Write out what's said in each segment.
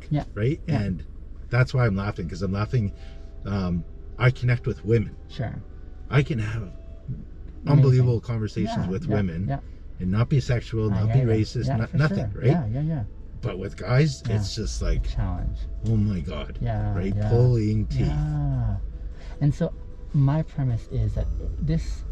Yeah. right? Yeah. And that's why I'm laughing, because I'm laughing. I connect with women. Sure. I can have Amazing. unbelievable conversations Yeah, with yeah, women yeah. and not be sexual, I not be hear ya. racist, Yeah, for nothing, sure. right? Yeah. But with guys, Yeah. it's just like, Challenge. oh my God, Yeah. right? Yeah. Pulling teeth. Yeah. And so my premise is that this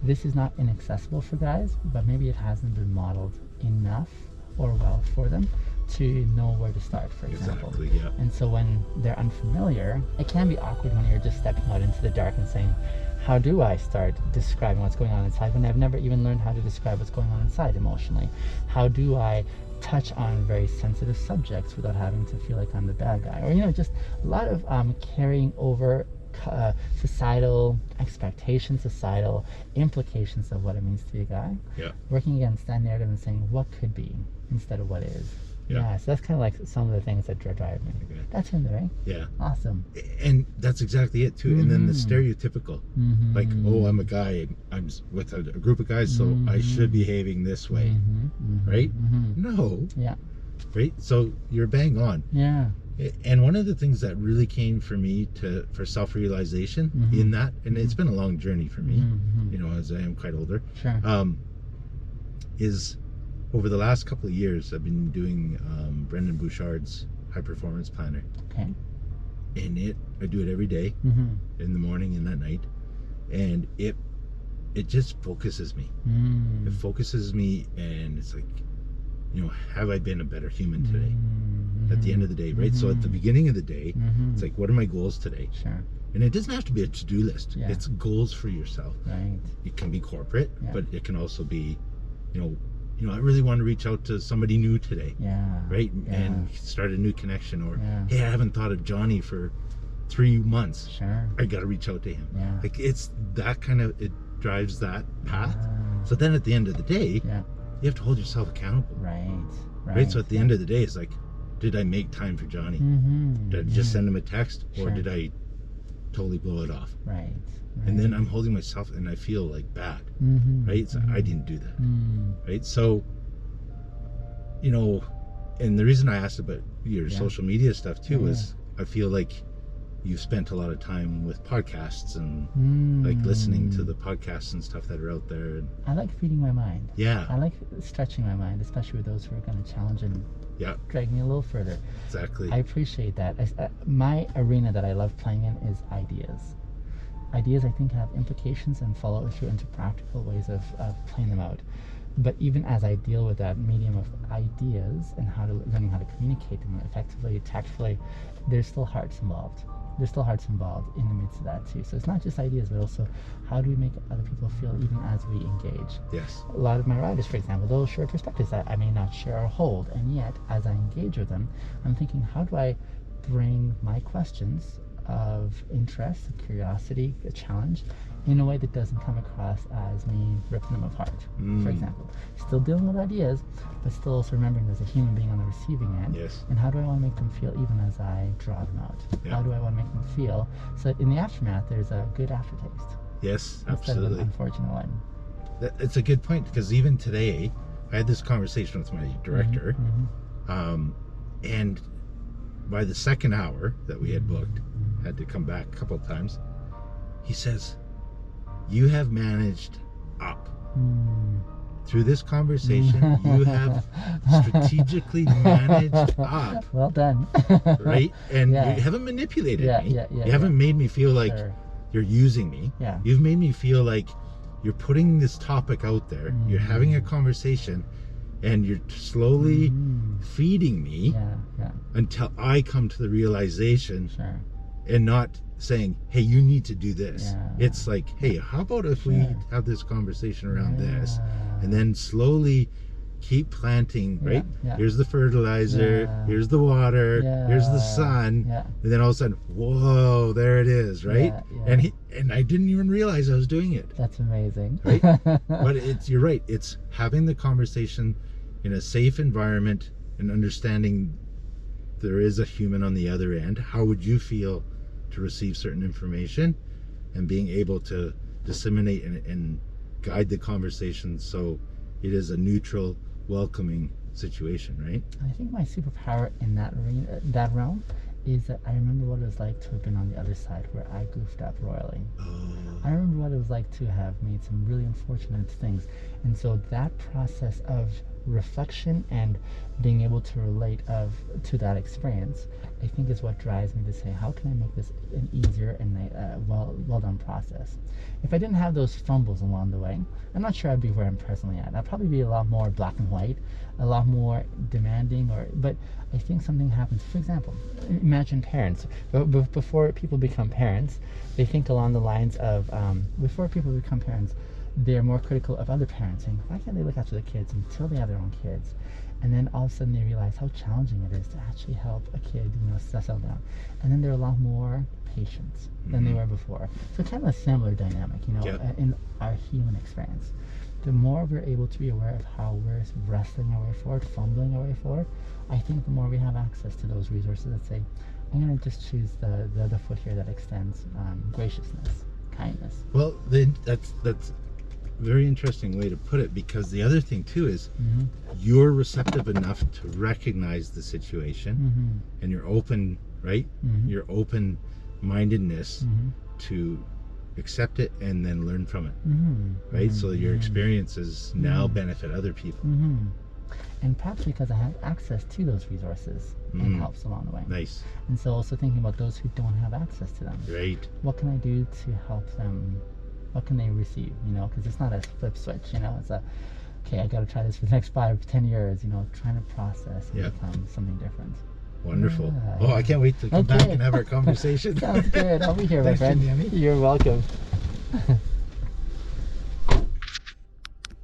is not inaccessible for guys, but maybe it hasn't been modeled enough or well for them to know where to start, for example. Exactly, yeah. And so when they're unfamiliar, it can be awkward when you're just stepping out into the dark and saying, how do I start describing what's going on inside when I've never even learned how to describe what's going on inside emotionally? How do I touch on very sensitive subjects without having to feel like I'm the bad guy? Or, you know, just a lot of carrying over societal expectations, societal implications of what it means to be a guy. Yeah. Working against that narrative and saying what could be instead of what is. Yeah. So that's kind of like some of the things that drive me. Okay. That's in there, right? Yeah. Awesome. And that's exactly it too. And then the Mhm. stereotypical, like, oh, I'm a guy, I'm with a group of guys, so I should be behaving this way, right? No, Yeah. right? So you're bang on. Yeah. And one of the things that really came for me for self-realization in that, and it's been a long journey for me, you know, as I am quite older, Sure. is over the last couple of years, I've been doing Brendan Bouchard's High Performance Planner. Okay. And I do it every day, in the morning and at night. And it just focuses me. It focuses me, and it's like, you know, have I been a better human today? At the end of the day, right? So at the beginning of the day, it's like, what are my goals today? Sure. And it doesn't have to be a to-do list. Yeah. It's goals for yourself. Right. It can be corporate, Yeah. but it can also be, you know, I really want to reach out to somebody new today, Yeah. right? Yeah. And start a new connection. Or, Yeah. hey, I haven't thought of Johnny for 3 months. Sure. I got to reach out to him. Yeah. Like, it's that kind of, it drives that path. Ah. So then at the end of the day, Yeah. you have to hold yourself accountable. Right. Right? So at the end of the day, it's like, did I make time for Johnny? Did I just send him a text, or Sure. did I totally blow it off? Right. And then I'm holding myself and I feel like bad, right? So I didn't do that, right? So, you know, and the reason I asked about your social media stuff too is I feel like you've spent a lot of time with podcasts and like listening to the podcasts and stuff that are out there. And I like feeding my mind. yeah, I like stretching my mind, especially with those who are going to challenge and yeah, drag me a little further. exactly. I appreciate that. My arena that I love playing in is ideas. Ideas, I think, have implications and follow through into practical ways of playing them out. But even as I deal with that medium of ideas and learning how to communicate them effectively, tactfully, there's still hearts involved. There's still hearts involved in the midst of that too. So it's not just ideas, but also how do we make other people feel even as we engage? Yes. A lot of my riders, for example, they'll share perspectives that I may not share or hold, and yet as I engage with them, I'm thinking, how do I bring my questions of interest, curiosity, a challenge, in a way that doesn't come across as me ripping them apart, for example. Still dealing with ideas, but still also remembering there's a human being on the receiving end. Yes. And how do I want to make them feel even as I draw them out? Yeah. How do I want to make them feel so that in the aftermath there's a good aftertaste Yes, instead of absolutely. an unfortunate one? It's a good point, because even today I had this conversation with my director, and by the second hour that we had booked, had to come back a couple of times, he says, you have managed up. Through this conversation, you have strategically managed up, Well done. right? And Yeah. you haven't manipulated Yeah, me. yeah, yeah, You haven't made me feel like Sure. you're using me. Yeah. You've made me feel like you're putting this topic out there. You're having a conversation, and you're slowly feeding me Yeah. until I come to the realization, Sure. and not saying, hey, you need to do this. Yeah. It's like, hey, how about if we Sure. have this conversation around this, Yeah. and then slowly keep planting, right? yeah. Here's the fertilizer, Yeah. here's the water, here's the Yeah. sun, Yeah. and then all of a sudden, whoa, there it is, right? Yeah, yeah. And I didn't even realize I was doing it, That's amazing. right? But you're right, it's having the conversation in a safe environment and understanding there is a human on the other end. How would you feel to receive certain information, and being able to disseminate and guide the conversation so it is a neutral, welcoming situation, right? I think my superpower in that arena, that realm, is that I remember what it was like to have been on the other side where I goofed up royally. I remember what it was like to have made some really unfortunate things. And so that process of reflection and being able to relate to that experience, I think is what drives me to say, how can I make this an easier and well done process? If I didn't have those fumbles along the way, I'm not sure I'd be where I'm presently at. I'd probably be a lot more black and white, a lot more demanding, but I think something happens. For example, imagine parents. Before people become parents, they think along the lines of, before people become parents, they're more critical of other parents, saying, why can't they look after the kids until they have their own kids? And then all of a sudden they realize how challenging it is to actually help a kid, settle down. And then they're a lot more patient than they were before. So kind of a similar dynamic, in our human experience. The more we're able to be aware of how we're wrestling our way forward, fumbling our way forward, I think the more we have access to those resources that say, I'm going to just choose the foot here that extends graciousness, kindness. Well, then that's very interesting way to put it, because the other thing too is you're receptive enough to recognize the situation and you're open, right? Your open mindedness to accept it and then learn from it, right? So your experiences now benefit other people. And perhaps because I have access to those resources, it helps along the way. Nice. And so also thinking about those who don't have access to them. Right. What can I do to help them? What can they receive? Because it's not a flip switch. It's okay, I got to try this for the next 5-10 years. Trying to process and become something different. Wonderful. I can't wait to come back and have our conversation. Sounds good. I'll be here, my friend. Thanks, You're welcome.